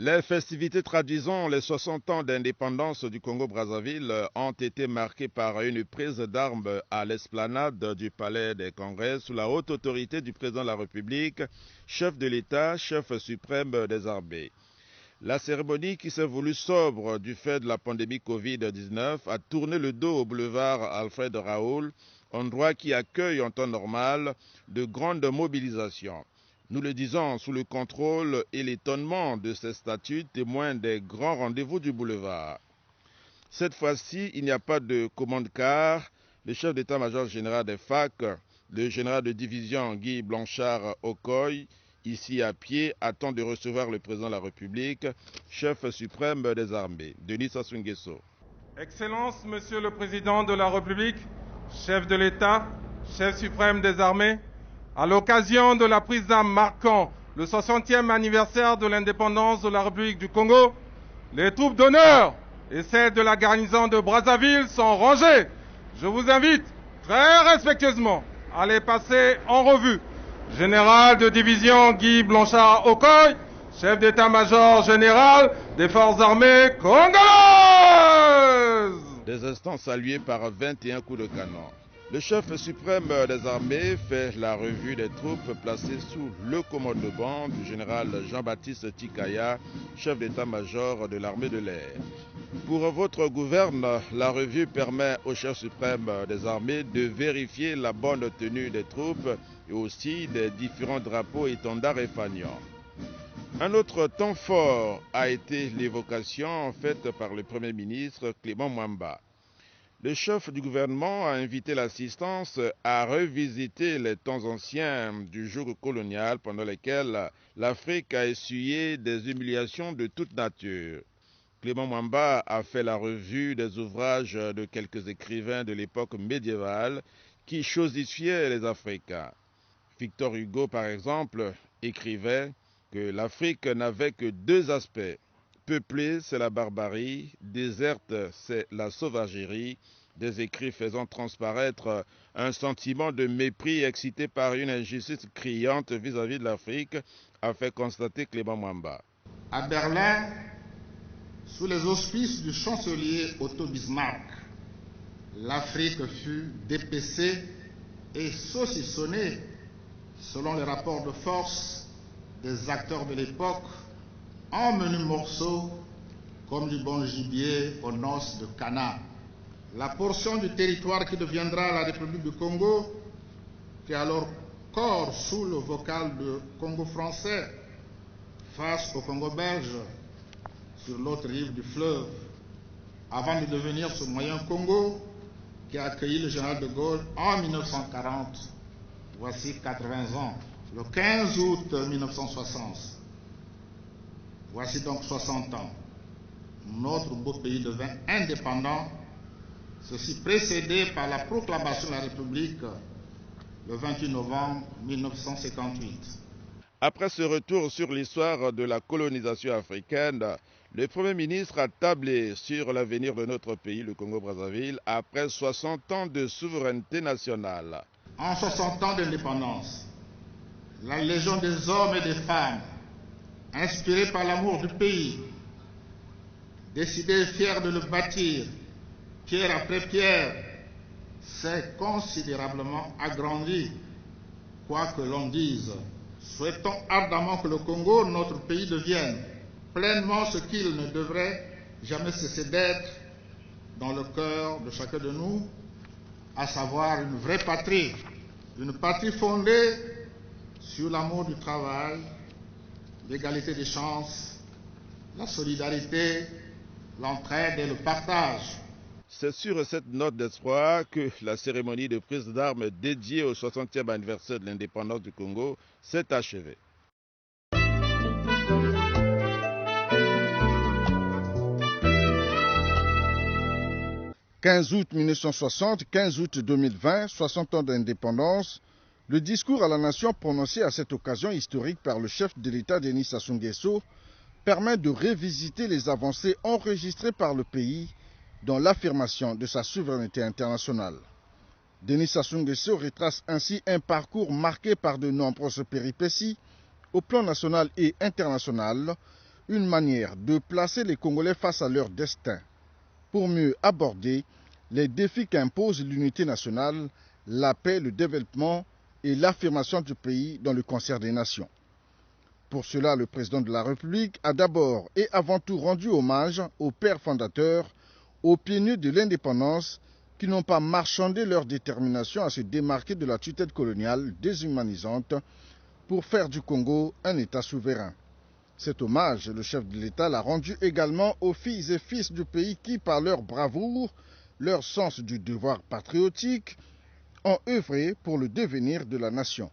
Les festivités traduisant les 60 ans d'indépendance du Congo-Brazzaville ont été marquées par une prise d'armes à l'esplanade du Palais des Congrès sous la haute autorité du président de la République, chef de l'État, chef suprême des armées. La cérémonie, qui s'est voulue sobre du fait de la pandémie Covid-19, a tourné le dos au boulevard Alfred Raoul, endroit qui accueille en temps normal de grandes mobilisations. Nous le disons sous le contrôle et l'étonnement de ces statues témoins des grands rendez-vous du boulevard. Cette fois-ci, il n'y a pas de commande-car. Le chef d'état-major général des FAC, le général de division Guy Blanchard-Okoye, ici à pied, attend de recevoir le président de la République, chef suprême des armées, Denis Sassou Nguesso. Excellence, Monsieur le Président de la République, chef de l'État, chef suprême des armées, à l'occasion de la prise d'armes marquant le 60e anniversaire de l'indépendance de la République du Congo, les troupes d'honneur et celles de la garnison de Brazzaville sont rangées. Je vous invite très respectueusement à les passer en revue. Général de division Guy Blanchard-Okoye, chef d'état-major général des forces armées congolaises. Des instants salués par 21 coups de canon. Le chef suprême des armées fait la revue des troupes placées sous le commandement du général Jean-Baptiste Tikaya, chef d'état-major de l'armée de l'air. Pour votre gouverne, la revue permet au chef suprême des armées de vérifier la bonne tenue des troupes et aussi des différents drapeaux, étendards et fanions. Un autre temps fort a été l'évocation faite par le Premier ministre Clément Mwamba. Le chef du gouvernement a invité l'assistance à revisiter les temps anciens du joug colonial pendant lesquels l'Afrique a essuyé des humiliations de toute nature. Clément Mwamba a fait la revue des ouvrages de quelques écrivains de l'époque médiévale qui chosifiaient les Africains. Victor Hugo, par exemple, écrivait que l'Afrique n'avait que deux aspects. Peuplée, c'est la barbarie, déserte, c'est la sauvagerie. Des écrits faisant transparaître un sentiment de mépris excité par une injustice criante vis-à-vis de l'Afrique, a fait constater Clément Mwamba. À Berlin, sous les auspices du chancelier Otto Bismarck, l'Afrique fut dépecée et saucissonnée selon les rapports de force des acteurs de l'époque, en menus morceaux comme du bon gibier aux noces de Cana. La portion du territoire qui deviendra la République du Congo, qui est alors corps sous le vocal de Congo français, face au Congo belge, sur l'autre rive du fleuve, avant de devenir ce moyen Congo qui a accueilli le général de Gaulle en 1940, voici 80 ans, le 15 août 1960. Voici donc 60 ans. Notre beau pays devint indépendant, ceci précédé par la proclamation de la République le 28 novembre 1958. Après ce retour sur l'histoire de la colonisation africaine, le Premier ministre a tablé sur l'avenir de notre pays, le Congo-Brazzaville, après 60 ans de souveraineté nationale. En 60 ans d'indépendance, la légion des hommes et des femmes, inspirée par l'amour du pays, décidée et fière de le bâtir, pierre après pierre, s'est considérablement agrandie, quoi que l'on dise. Souhaitons ardemment que le Congo, notre pays, devienne pleinement ce qu'il ne devrait jamais cesser d'être dans le cœur de chacun de nous, à savoir une vraie patrie, une patrie fondée sur l'amour du travail, l'égalité des chances, la solidarité, l'entraide et le partage. C'est sur cette note d'espoir que la cérémonie de prise d'armes dédiée au 60e anniversaire de l'indépendance du Congo s'est achevée. « 15 août 1960, 15 août 2020, 60 ans d'indépendance », le discours à la nation prononcé à cette occasion historique par le chef de l'État Denis Sassou Nguesso permet de revisiter les avancées enregistrées par le pays dans l'affirmation de sa souveraineté internationale. Denis Sassou Nguesso retrace ainsi un parcours marqué par de nombreuses péripéties au plan national et international, une manière de placer les Congolais face à leur destin, pour mieux aborder les défis qu'impose l'unité nationale, la paix, le développement et l'affirmation du pays dans le concert des nations. Pour cela, le président de la République a d'abord et avant tout rendu hommage aux pères fondateurs, aux pionniers de l'indépendance, qui n'ont pas marchandé leur détermination à se démarquer de la tutelle coloniale déshumanisante pour faire du Congo un État souverain. Cet hommage, le chef de l'État l'a rendu également aux filles et fils du pays qui, par leur bravoure, leur sens du devoir patriotique, ont œuvré pour le devenir de la nation.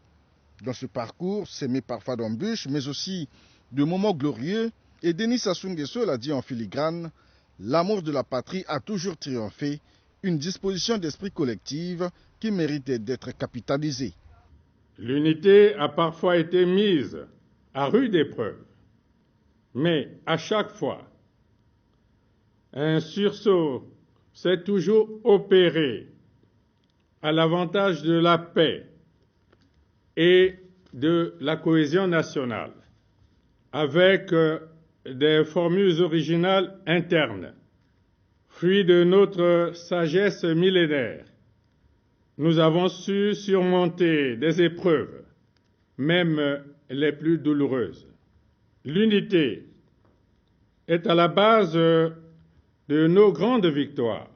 Dans ce parcours, semé parfois d'embûches, mais aussi de moments glorieux, et Denis Sassou Nguesso l'a dit en filigrane, l'amour de la patrie a toujours triomphé, une disposition d'esprit collective qui méritait d'être capitalisée. L'unité a parfois été mise à rude épreuve, mais à chaque fois, un sursaut s'est toujours opéré à l'avantage de la paix et de la cohésion nationale, avec des formules originales internes, fruit de notre sagesse millénaire. Nous avons su surmonter des épreuves, même les plus douloureuses. L'unité est à la base de nos grandes victoires.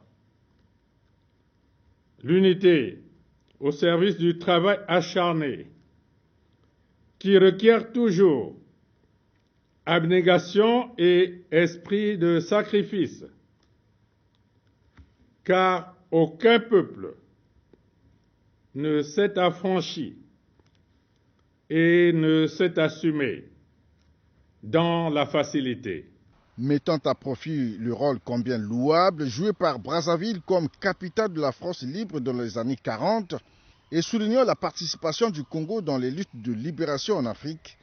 L'unité au service du travail acharné, qui requiert toujours abnégation et esprit de sacrifice, car aucun peuple ne s'est affranchi et ne s'est assumé dans la facilité. Mettant à profit le rôle combien louable joué par Brazzaville comme capitale de la France libre dans les années 40 et soulignant la participation du Congo dans les luttes de libération en Afrique,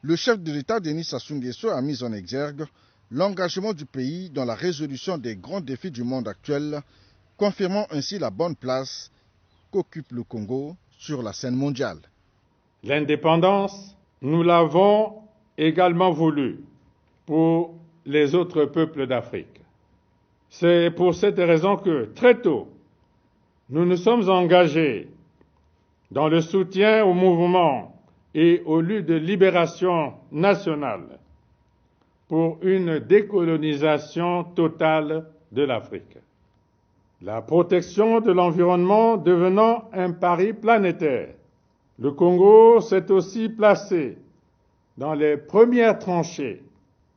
le chef de l'État Denis Sassou Nguesso a mis en exergue l'engagement du pays dans la résolution des grands défis du monde actuel, confirmant ainsi la bonne place qu'occupe le Congo sur la scène mondiale. L'indépendance, nous l'avons également voulu pour les autres peuples d'Afrique. C'est pour cette raison que, très tôt, nous nous sommes engagés dans le soutien au mouvement et aux luttes de libération nationale pour une décolonisation totale de l'Afrique. La protection de l'environnement devenant un pari planétaire, le Congo s'est aussi placé dans les premières tranchées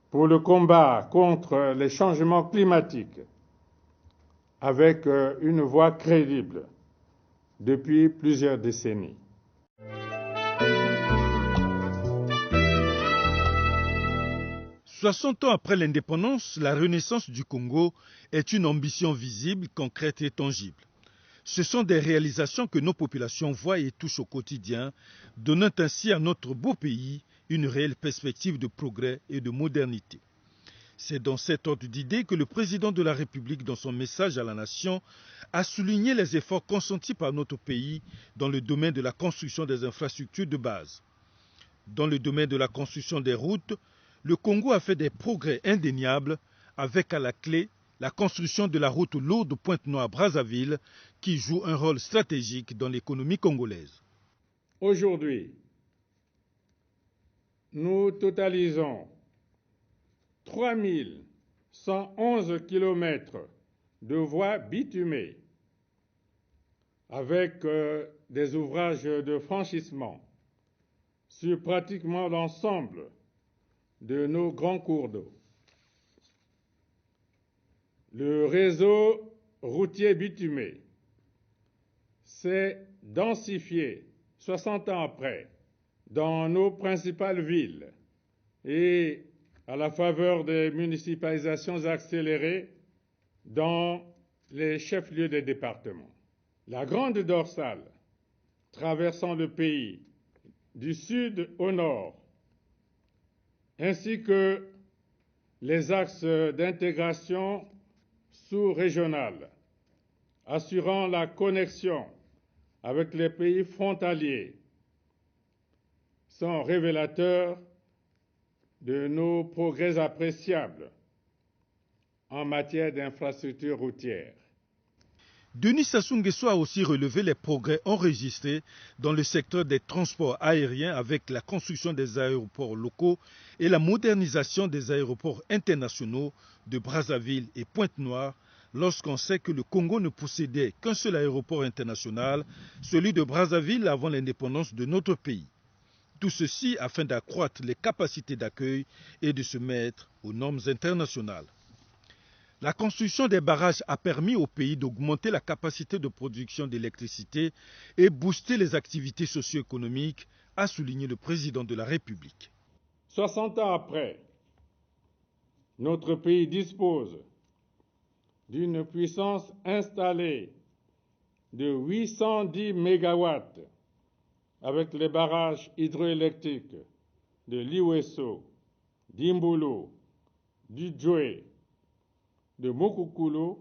pour le combat contre les changements climatiques, avec une voix crédible depuis plusieurs décennies. « 60 ans après l'indépendance, la renaissance du Congo est une ambition visible, concrète et tangible. Ce sont des réalisations que nos populations voient et touchent au quotidien, donnant ainsi à notre beau pays une réelle perspective de progrès et de modernité. C'est dans cet ordre d'idée que le président de la République, dans son message à la nation, a souligné les efforts consentis par notre pays dans le domaine de la construction des infrastructures de base. Dans le domaine de la construction des routes, le Congo a fait des progrès indéniables avec à la clé la construction de la route lourde Pointe-Noire-Brazzaville qui joue un rôle stratégique dans l'économie congolaise. Aujourd'hui, nous totalisons 3111 km de voies bitumées avec des ouvrages de franchissement sur pratiquement l'ensemble de nos grands cours d'eau. Le réseau routier bitumé s'est densifié 60 ans après dans nos principales villes et à la faveur des municipalisations accélérées dans les chefs-lieux des départements. La grande dorsale, traversant le pays du sud au nord, ainsi que les axes d'intégration sous-régionale, assurant la connexion avec les pays frontaliers, sont révélateurs de nos progrès appréciables en matière d'infrastructures routières. Denis Sassou Nguesso a aussi relevé les progrès enregistrés dans le secteur des transports aériens avec la construction des aéroports locaux et la modernisation des aéroports internationaux de Brazzaville et Pointe-Noire, lorsqu'on sait que le Congo ne possédait qu'un seul aéroport international, celui de Brazzaville avant l'indépendance de notre pays. Tout ceci afin d'accroître les capacités d'accueil et de se mettre aux normes internationales. La construction des barrages a permis au pays d'augmenter la capacité de production d'électricité et booster les activités socio-économiques, a souligné le président de la République. 60 ans après, notre pays dispose d'une puissance installée de 810 MW avec les barrages hydroélectriques de Liwesso, d'Imbolo, du Djoué, de Mokoukoulou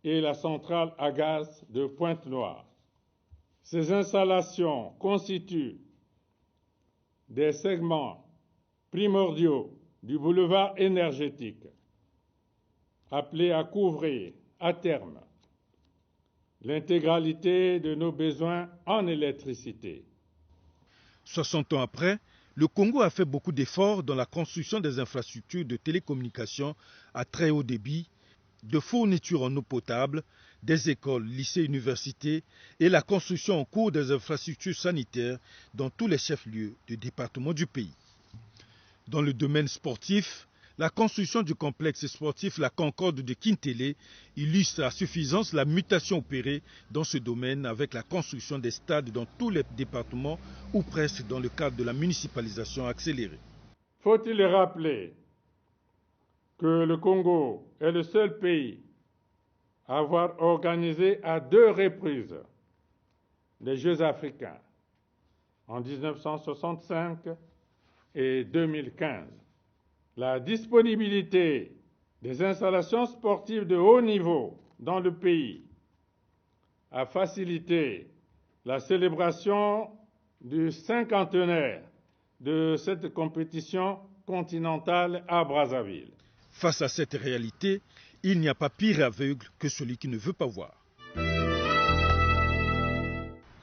et la centrale à gaz de Pointe-Noire. Ces installations constituent des segments primordiaux du boulevard énergétique, appelés à couvrir à terme l'intégralité de nos besoins en électricité. 60 ans après, le Congo a fait beaucoup d'efforts dans la construction des infrastructures de télécommunications à très haut débit, de fournitures en eau potable, des écoles, lycées, universités et la construction en cours des infrastructures sanitaires dans tous les chefs-lieux de département du pays. Dans le domaine sportif, la construction du complexe sportif La Concorde de Kintélé illustre à suffisance la mutation opérée dans ce domaine avec la construction des stades dans tous les départements ou presque dans le cadre de la municipalisation accélérée. Faut-il rappeler que le Congo est le seul pays à avoir organisé à 2 reprises les Jeux africains, en 1965 et 2015. La disponibilité des installations sportives de haut niveau dans le pays a facilité la célébration du cinquantenaire de cette compétition continentale à Brazzaville. Face à cette réalité, il n'y a pas pire aveugle que celui qui ne veut pas voir.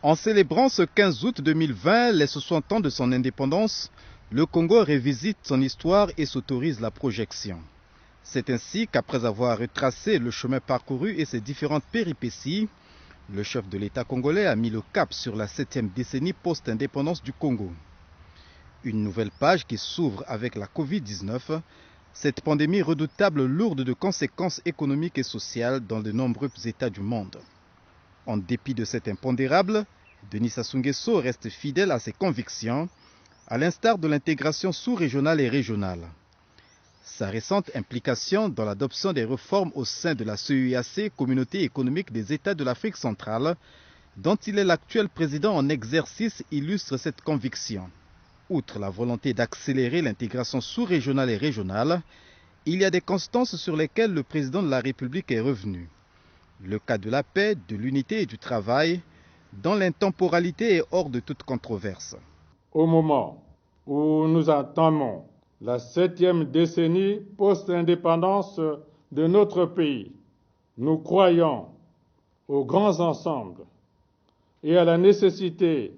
En célébrant ce 15 août 2020 les 60 ans de son indépendance, le Congo revisite son histoire et s'autorise la projection. C'est ainsi qu'après avoir retracé le chemin parcouru et ses différentes péripéties, le chef de l'État congolais a mis le cap sur la 7e décennie post-indépendance du Congo. Une nouvelle page qui s'ouvre avec la Covid-19, cette pandémie redoutable lourde de conséquences économiques et sociales dans de nombreux États du monde. En dépit de cet impondérable, Denis Sassou Nguesso reste fidèle à ses convictions, à l'instar de l'intégration sous-régionale et régionale. Sa récente implication dans l'adoption des réformes au sein de la CEEAC, Communauté économique des États de l'Afrique centrale, dont il est l'actuel président en exercice, illustre cette conviction. Outre la volonté d'accélérer l'intégration sous-régionale et régionale, il y a des constances sur lesquelles le président de la République est revenu. Le cas de la paix, de l'unité et du travail, dont l'intemporalité est hors de toute controverse. Au moment où nous entamons la 7e décennie post-indépendance de notre pays, nous croyons aux grands ensembles et à la nécessité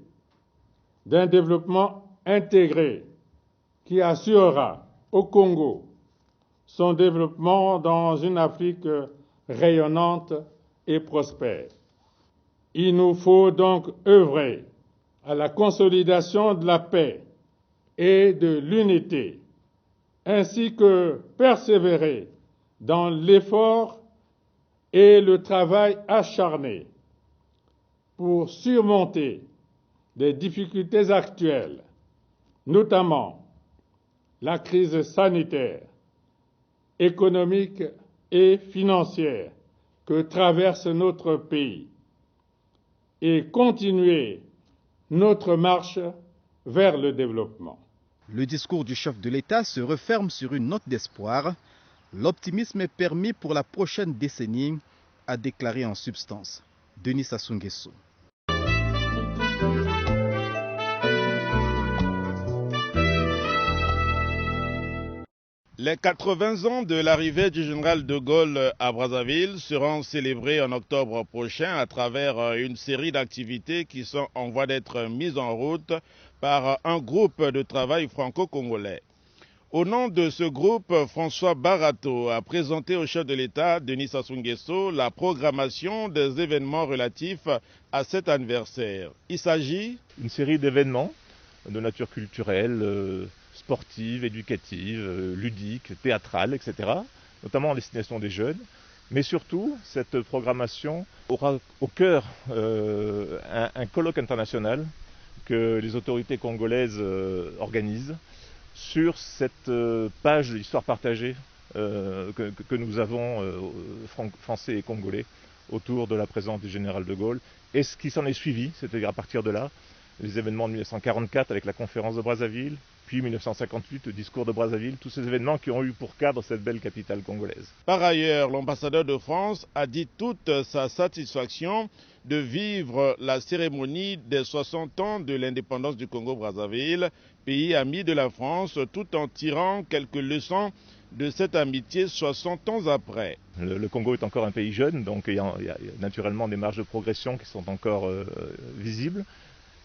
d'un développement intégré qui assurera au Congo son développement dans une Afrique rayonnante et prospère. Il nous faut donc œuvrer à la consolidation de la paix et de l'unité, ainsi que persévérer dans l'effort et le travail acharné pour surmonter les difficultés actuelles, notamment la crise sanitaire, économique et financière que traverse notre pays, et continuer notre marche vers le développement. Le discours du chef de l'État se referme sur une note d'espoir. L'optimisme est permis pour la prochaine décennie, a déclaré en substance Denis Sassou Nguesso. Les 80 ans de l'arrivée du général de Gaulle à Brazzaville seront célébrés en octobre prochain à travers une série d'activités qui sont en voie d'être mises en route par un groupe de travail franco-congolais. Au nom de ce groupe, François Barato a présenté au chef de l'État, Denis Sassou Nguesso, la programmation des événements relatifs à cet anniversaire. Il s'agit d'une série d'événements de nature culturelle, sportive, éducative, ludique, théâtrale, etc., notamment en destination des jeunes. Mais surtout, cette programmation aura au cœur un colloque international que les autorités congolaises organisent sur cette page de l'histoire partagée que nous avons, français et congolais, autour de la présence du général de Gaulle. Et ce qui s'en est suivi, c'est-à-dire à partir de là, les événements de 1944 avec la conférence de Brazzaville, puis 1958, le discours de Brazzaville, tous ces événements qui ont eu pour cadre cette belle capitale congolaise. Par ailleurs, l'ambassadeur de France a dit toute sa satisfaction de vivre la cérémonie des 60 ans de l'indépendance du Congo-Brazzaville, pays ami de la France, tout en tirant quelques leçons de cette amitié 60 ans après. Le Congo est encore un pays jeune, donc il y a naturellement des marges de progression qui sont encore visibles.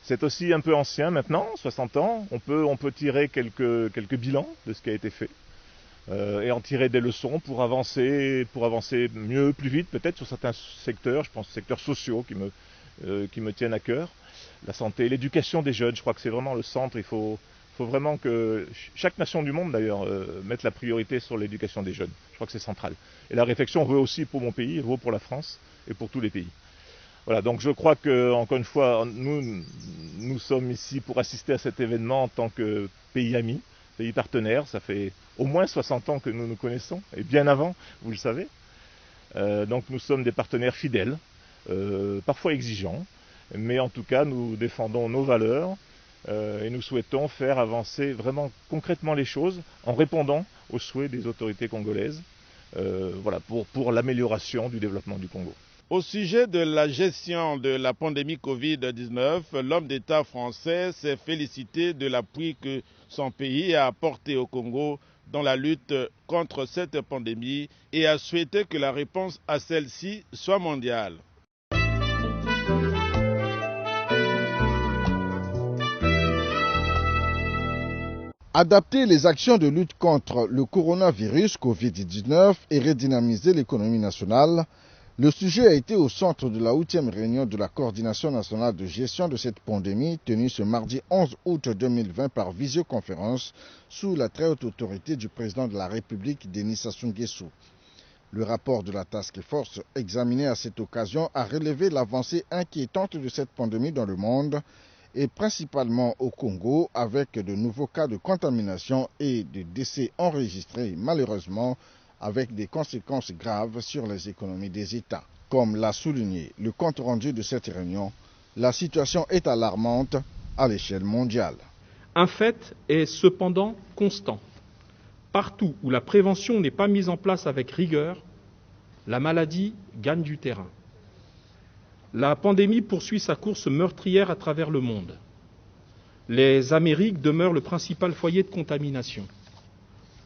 C'est aussi un peu ancien maintenant, 60 ans. On peut tirer quelques bilans de ce qui a été fait et en tirer des leçons pour avancer mieux, plus vite, peut-être sur certains secteurs. Je pense aux secteurs sociaux qui me tiennent à cœur. La santé, l'éducation des jeunes, je crois que c'est vraiment le centre. Il faut vraiment que chaque nation du monde, d'ailleurs, mette la priorité sur l'éducation des jeunes. Je crois que c'est central. Et la réflexion vaut aussi pour mon pays, vaut pour la France et pour tous les pays. Voilà, donc je crois que, encore une fois, nous sommes ici pour assister à cet événement en tant que pays ami, pays partenaire. Ça fait au moins 60 ans que nous nous connaissons, et bien avant, vous le savez. Donc nous sommes des partenaires fidèles, parfois exigeants, mais en tout cas nous défendons nos valeurs et nous souhaitons faire avancer vraiment concrètement les choses en répondant aux souhaits des autorités congolaises, voilà, pour l'amélioration du développement du Congo. Au sujet de la gestion de la pandémie Covid-19, l'homme d'État français s'est félicité de l'appui que son pays a apporté au Congo dans la lutte contre cette pandémie et a souhaité que la réponse à celle-ci soit mondiale. Adapter les actions de lutte contre le coronavirus Covid-19 et redynamiser l'économie nationale, le sujet a été au centre de la 8e réunion de la coordination nationale de gestion de cette pandémie tenue ce mardi 11 août 2020 par visioconférence sous la très haute autorité du président de la République, Denis Sassou Nguesso. Le rapport de la Task Force examiné à cette occasion a relevé l'avancée inquiétante de cette pandémie dans le monde et principalement au Congo avec de nouveaux cas de contamination et de décès enregistrés malheureusement avec des conséquences graves sur les économies des États. Comme l'a souligné le compte rendu de cette réunion, la situation est alarmante à l'échelle mondiale. Un fait est cependant constant. Partout où la prévention n'est pas mise en place avec rigueur, la maladie gagne du terrain. La pandémie poursuit sa course meurtrière à travers le monde. Les Amériques demeurent le principal foyer de contamination.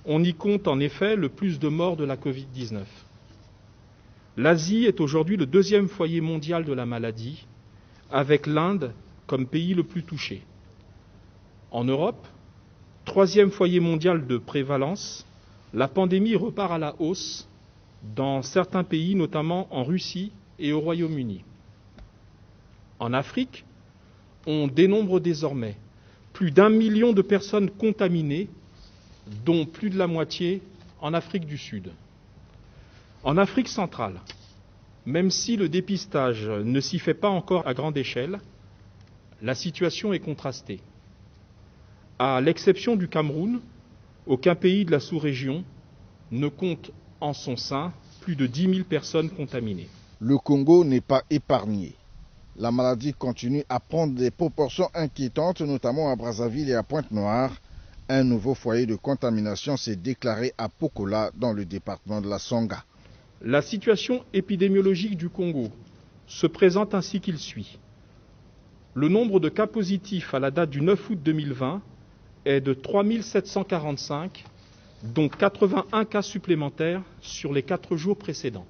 On y compte en effet le plus de morts de la Covid-19. L'Asie est aujourd'hui le 2e foyer mondial de la maladie, avec l'Inde comme pays le plus touché. En Europe, 3e foyer mondial de prévalence, la pandémie repart à la hausse dans certains pays, notamment en Russie et au Royaume-Uni. En Afrique, on dénombre désormais plus d'1 million de personnes contaminées, dont plus de la moitié en Afrique du Sud. En Afrique centrale, même si le dépistage ne s'y fait pas encore à grande échelle, la situation est contrastée. À l'exception du Cameroun, aucun pays de la sous-région ne compte en son sein plus de 10 000 personnes contaminées. Le Congo n'est pas épargné. La maladie continue à prendre des proportions inquiétantes, notamment à Brazzaville et à Pointe-Noire. Un nouveau foyer de contamination s'est déclaré à Pokola, dans le département de la Songa. La situation épidémiologique du Congo se présente ainsi qu'il suit. Le nombre de cas positifs à la date du 9 août 2020 est de 3 745, dont 81 cas supplémentaires sur les 4 jours précédents.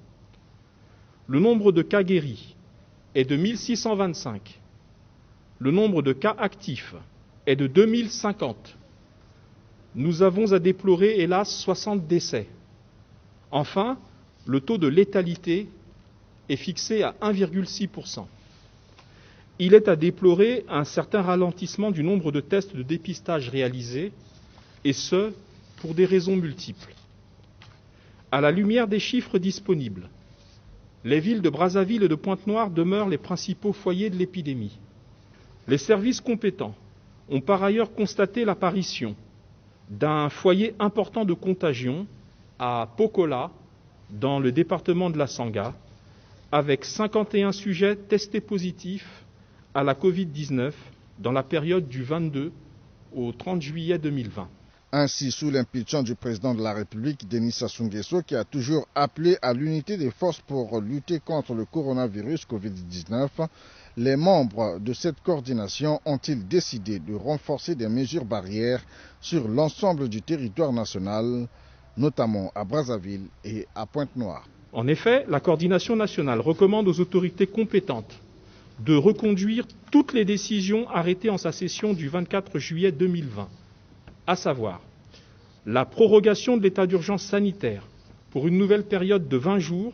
Le nombre de cas guéris est de 1625. Le nombre de cas actifs est de 2050. Nous avons à déplorer, hélas, 60 décès. Enfin, le taux de létalité est fixé à 1,6%. Il est à déplorer un certain ralentissement du nombre de tests de dépistage réalisés, et ce, pour des raisons multiples. À la lumière des chiffres disponibles, les villes de Brazzaville et de Pointe-Noire demeurent les principaux foyers de l'épidémie. Les services compétents ont par ailleurs constaté l'apparition d'un foyer important de contagion à Pokola, dans le département de la Sangha, avec 51 sujets testés positifs à la Covid-19 dans la période du 22 au 30 juillet 2020. Ainsi, sous l'impulsion du président de la République, Denis Sassou Nguesso, qui a toujours appelé à l'unité des forces pour lutter contre le coronavirus Covid-19, les membres de cette coordination ont-ils décidé de renforcer des mesures barrières sur l'ensemble du territoire national, notamment à Brazzaville et à Pointe-Noire. En effet, la coordination nationale recommande aux autorités compétentes de reconduire toutes les décisions arrêtées en sa session du 24 juillet 2020, à savoir la prorogation de l'état d'urgence sanitaire pour une nouvelle période de 20 jours,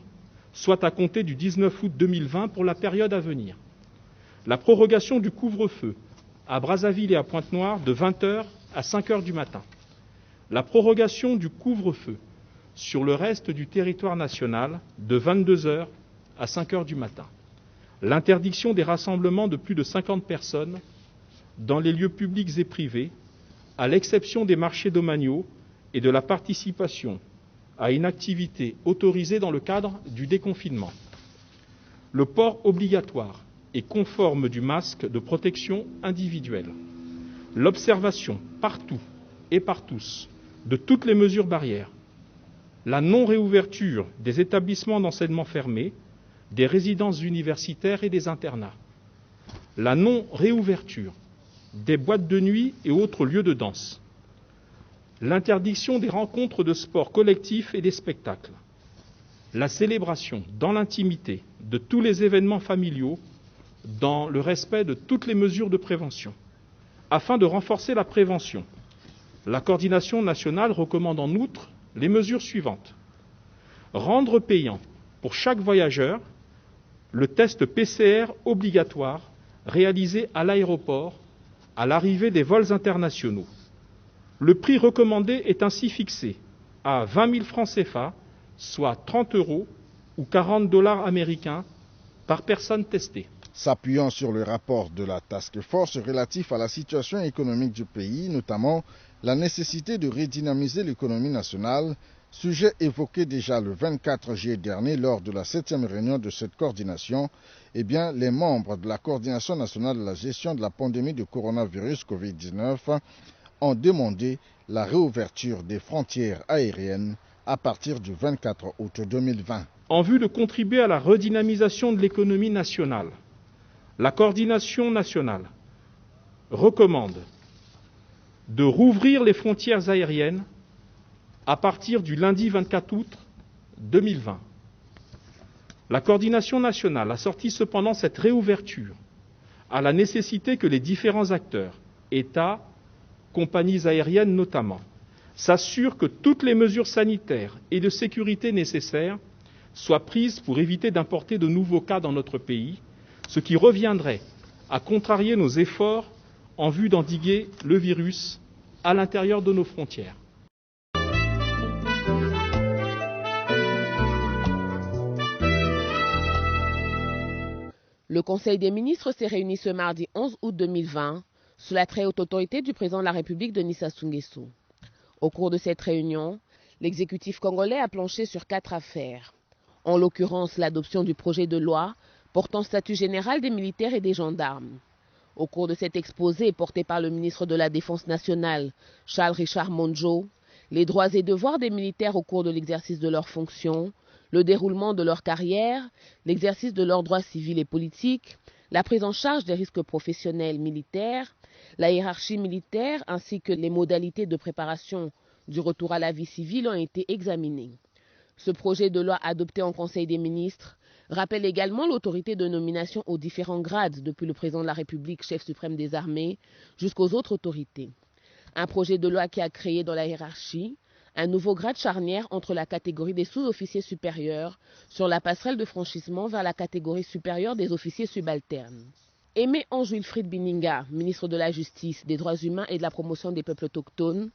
soit à compter du 19 août 2020 pour la période à venir. La prorogation du couvre-feu à Brazzaville et à Pointe-Noire de 20h à 5h du matin. La prorogation du couvre-feu sur le reste du territoire national de 22h à 5h du matin. L'interdiction des rassemblements de plus de 50 personnes dans les lieux publics et privés, à l'exception des marchés domaniaux et de la participation à une activité autorisée dans le cadre du déconfinement. Le port obligatoire et conforme du masque de protection individuelle. L'observation partout et par tous de toutes les mesures barrières. La non-réouverture des établissements d'enseignement fermés, des résidences universitaires et des internats. La non-réouverture des boîtes de nuit et autres lieux de danse. L'interdiction des rencontres de sport collectifs et des spectacles. La célébration dans l'intimité de tous les événements familiaux dans le respect de toutes les mesures de prévention. Afin de renforcer la prévention, la coordination nationale recommande en outre les mesures suivantes. Rendre payant pour chaque voyageur le test PCR obligatoire réalisé à l'aéroport à l'arrivée des vols internationaux. Le prix recommandé est ainsi fixé à 20 000 francs CFA, soit 30 € ou 40 $ américains par personne testée. S'appuyant sur le rapport de la Task Force relatif à la situation économique du pays, notamment la nécessité de redynamiser l'économie nationale, sujet évoqué déjà le 24 juillet dernier lors de la 7e réunion de cette coordination, les membres de la coordination nationale de la gestion de la pandémie de coronavirus Covid-19 ont demandé la réouverture des frontières aériennes à partir du 24 août 2020. En vue de contribuer à la redynamisation de l'économie nationale, la coordination nationale recommande de rouvrir les frontières aériennes à partir du lundi 24 août 2020. La coordination nationale assortit cependant cette réouverture à la nécessité que les différents acteurs, États, compagnies aériennes notamment, s'assurent que toutes les mesures sanitaires et de sécurité nécessaires soient prises pour éviter d'importer de nouveaux cas dans notre pays, ce qui reviendrait à contrarier nos efforts en vue d'endiguer le virus à l'intérieur de nos frontières. Le Conseil des ministres s'est réuni ce mardi 11 août 2020 sous la très haute autorité du président de la République, Denis Sassou Nguesso. Au cours de cette réunion, l'exécutif congolais a planché sur 4 affaires. En l'occurrence, l'adoption du projet de loi portant statut général des militaires et des gendarmes. Au cours de cet exposé porté par le ministre de la Défense nationale, Charles Richard Monjo, les droits et devoirs des militaires au cours de l'exercice de leurs fonctions, le déroulement de leur carrière, l'exercice de leurs droits civils et politiques, la prise en charge des risques professionnels militaires, la hiérarchie militaire ainsi que les modalités de préparation du retour à la vie civile ont été examinés. Ce projet de loi adopté en Conseil des ministres rappelle également l'autorité de nomination aux différents grades depuis le président de la République, chef suprême des armées, jusqu'aux autres autorités. Un projet de loi qui a créé dans la hiérarchie un nouveau grade charnière entre la catégorie des sous-officiers supérieurs sur la passerelle de franchissement vers la catégorie supérieure des officiers subalternes. Aimé Ange Wilfried Bininga, ministre de la Justice, des Droits humains et de la promotion des peuples autochtones,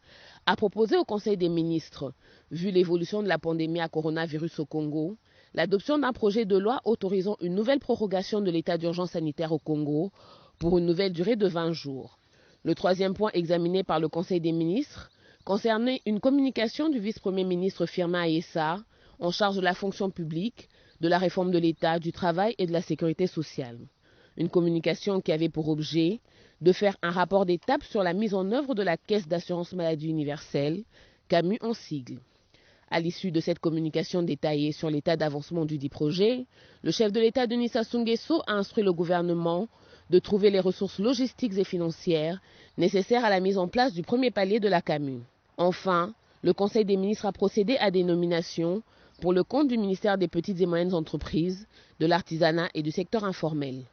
a proposé au Conseil des ministres, vu l'évolution de la pandémie à coronavirus au Congo, l'adoption d'un projet de loi autorisant une nouvelle prorogation de l'état d'urgence sanitaire au Congo pour une nouvelle durée de 20 jours. Le troisième point examiné par le Conseil des ministres concernait une communication du vice-premier ministre Firmin Aïssa, en charge de la fonction publique, de la réforme de l'État, du travail et de la sécurité sociale. Une communication qui avait pour objet de faire un rapport d'étape sur la mise en œuvre de la Caisse d'assurance maladie universelle, CAMU en sigle. À l'issue de cette communication détaillée sur l'état d'avancement du dit projet, le chef de l'État Denis Sassou Nguesso a instruit le gouvernement de trouver les ressources logistiques et financières nécessaires à la mise en place du premier palier de la CAMU. Enfin, le Conseil des ministres a procédé à des nominations pour le compte du ministère des Petites et Moyennes Entreprises, de l'Artisanat et du secteur informel.